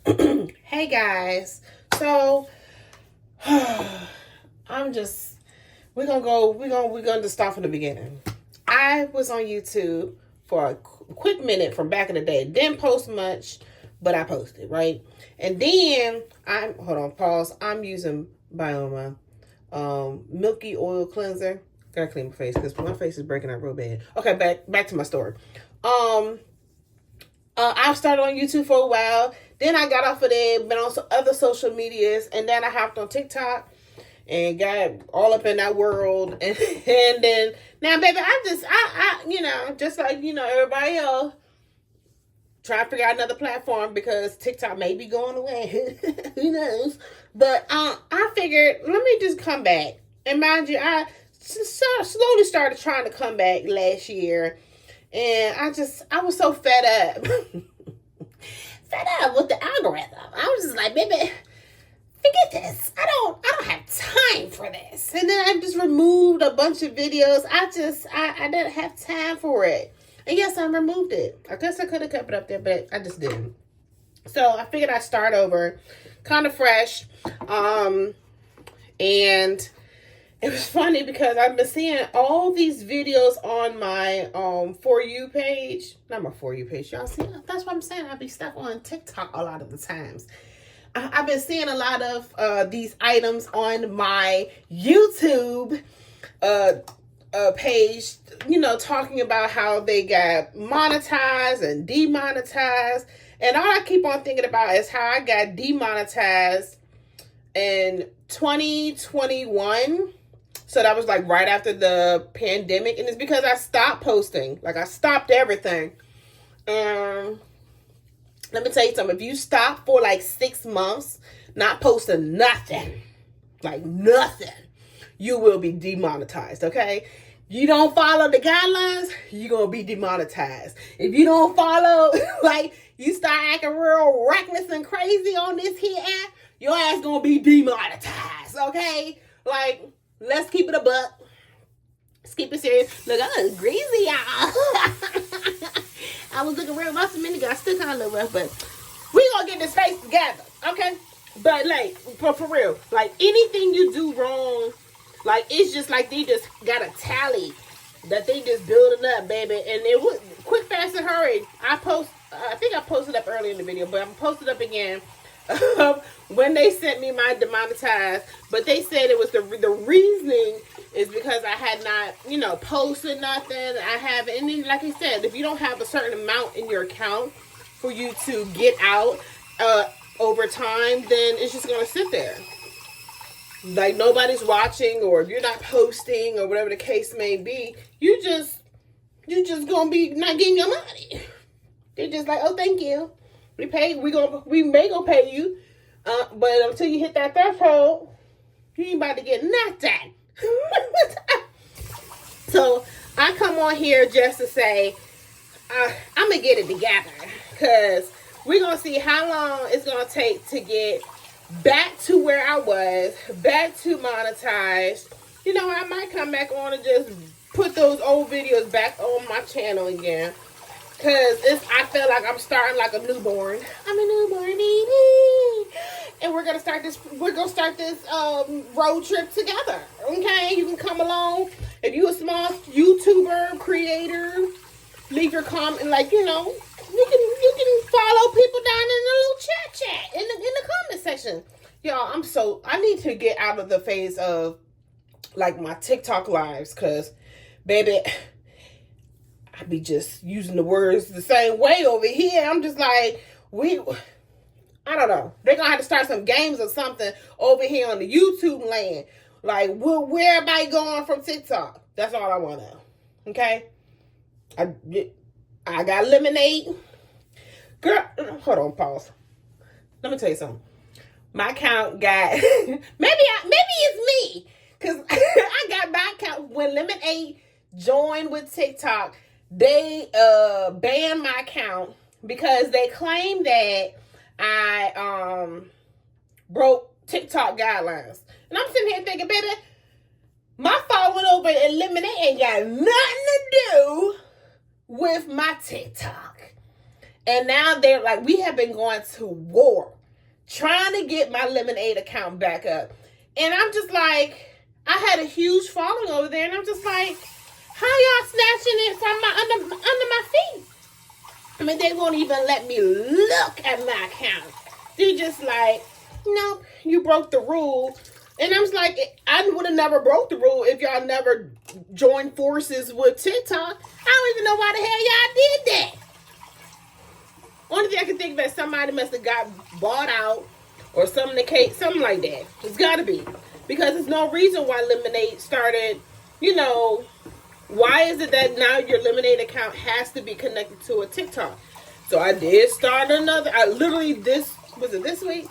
Hey guys. So I'm just we're gonna just start from the beginning. I was on YouTube for a quick minute from back in the day. Didn't post much, but I posted, right? And then I'm using Bioma milky oil cleanser. Gotta clean my face because my face is breaking out real bad. Okay, back to my story. I started on YouTube for a while. Then I got off of there, been on some other social medias, and then I hopped on TikTok and got all up in that world. And then now, baby, just like everybody else, trying to figure out another platform because TikTok may be going away. Who knows? But I figured let me just come back. And mind you, I slowly started trying to come back last year. And I was so fed up. Fed up with the algorithm. I was just like, baby, forget this. I don't have time for this. And then I just removed a bunch of videos. I didn't have time for it. And yes, I removed it. I guess I could have kept it up there, but I just didn't. So I figured I'd start over, kind of fresh. And it was funny because I've been seeing all these videos on my For You page. Not my For You page. Y'all see? That's what I'm saying. I be stuck on TikTok a lot of the times. I've been seeing a lot of these items on my YouTube page, talking about how they got monetized and demonetized. And all I keep on thinking about is how I got demonetized in 2021. So that was like right after the pandemic. And it's because I stopped posting. Like I stopped everything. Let me tell you something. If you stop for like 6 months, not posting nothing, like nothing, you will be demonetized, okay? You don't follow the guidelines, you're going to be demonetized. If you don't follow, like you start acting real reckless and crazy on this here app, your ass going to be demonetized, okay? Like, let's keep it a buck. Let's keep it serious. Look, I look greasy, y'all. I was looking real rough a minute ago. I still kind of look rough, but we gonna get this face together, okay? But like, for real, like anything you do wrong, like it's just like they just got a tally that they just building up, baby. And it was quick, fast, and hurry. I think I posted up early in the video, but I'm posted up again. When they sent me my demonetized, but they said it was the reasoning is because I had not, posted nothing. I have, and then, like I said, if you don't have a certain amount in your account for you to get out over time, then it's just gonna sit there. Like nobody's watching, or if you're not posting, or whatever the case may be, you just gonna be not getting your money. They're just like, oh, thank you. We may gonna pay you, but until you hit that threshold, you ain't about to get nothing. So I come on here just to say, I'm gonna get it together, because we're gonna see how long it's gonna take to get back to where I was, back to monetized. I might come back on and just put those old videos back on my channel again. Because I feel like I'm starting like a newborn. I'm a newborn, baby. And we're going to start this road trip together. Okay? You can come along. If you're a small YouTuber, creator, leave your comment. Like, you can follow people down in the little chat in the comment section. Y'all, I need to get out of the phase of like my TikTok lives. Because, baby, I be just using the words the same way over here. I'm just like, I don't know. They're going to have to start some games or something over here on the YouTube land. Like, where everybody going from TikTok? That's all I want to know. Okay? I got lemonade. Girl, hold on, pause. Let me tell you something. My account got, maybe it's me. Because I got my account when Lemonade joined with TikTok. They banned my account because they claimed that I broke TikTok guidelines. And I'm sitting here thinking, baby, my following over at Lemonade ain't got nothing to do with my TikTok. And now they're like, we have been going to war trying to get my Lemonade account back up. And I'm just like, I had a huge following over there, and I'm just like, how y'all snatching it from my under my feet? I mean, they won't even let me look at my account. They're just like, nope, you broke the rule. And I was like, I would have never broke the rule if y'all never joined forces with TikTok. I don't even know why the hell y'all did that. Only thing I can think of is somebody must have got bought out or something like that. It's got to be. Because there's no reason why Lemonade started, why is it that now your Lemonade account has to be connected to a TikTok? So I did start another. Was it this week?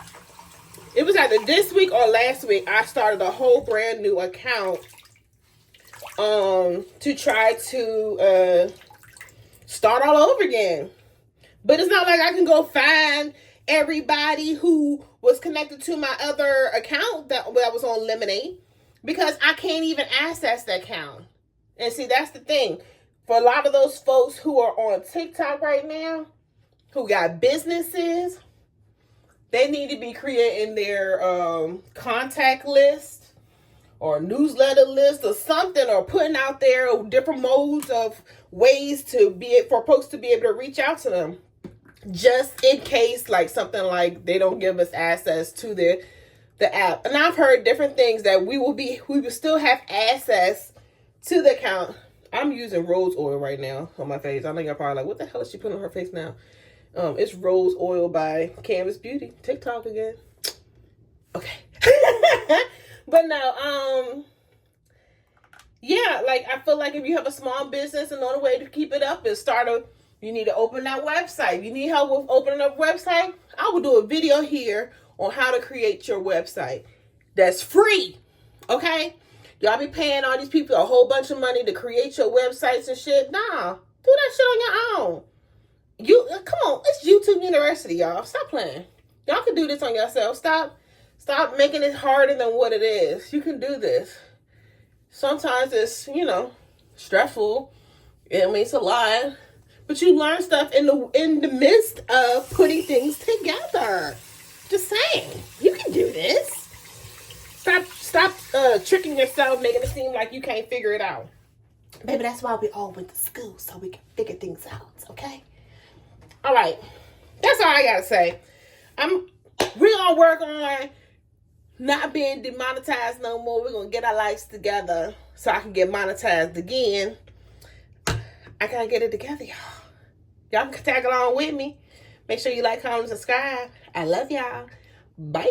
It was either this week or last week. I started a whole brand new account to try to start all over again. But it's not like I can go find everybody who was connected to my other account that was on Lemonade, because I can't even access the account. And see, that's the thing. For a lot of those folks who are on TikTok right now, who got businesses, they need to be creating their contact list or newsletter list or something, or putting out there different modes of ways for folks to be able to reach out to them. Just in case, like something like they don't give us access to the app. And I've heard different things that we will still have access to the account. I'm using rose oil right now on my face. I know you're probably like, what the hell is she putting on her face now? It's rose oil by Canvas Beauty. TikTok again. Okay. But no, yeah, like I feel like if you have a small business, and the only way to keep it up is you need to open that website. If you need help with opening up a website, I will do a video here on how to create your website. That's free. Okay? Y'all be paying all these people a whole bunch of money to create your websites and shit. Nah. Do that shit on your own. Come on, it's YouTube University, y'all. Stop playing. Y'all can do this on yourself. Stop making it harder than what it is. You can do this. Sometimes it's, stressful. I mean, it's a lot. But you learn stuff in the midst of putting things together. Just saying. You can do this. Stop tricking yourself, making it seem like you can't figure it out. Baby, that's why we all went to school, so we can figure things out, okay? All right. That's all I got to say. We're going to work on not being demonetized no more. We're going to get our lives together so I can get monetized again. I got to get it together, y'all. Y'all can tag along with me. Make sure you like, comment, and subscribe. I love y'all. Bye.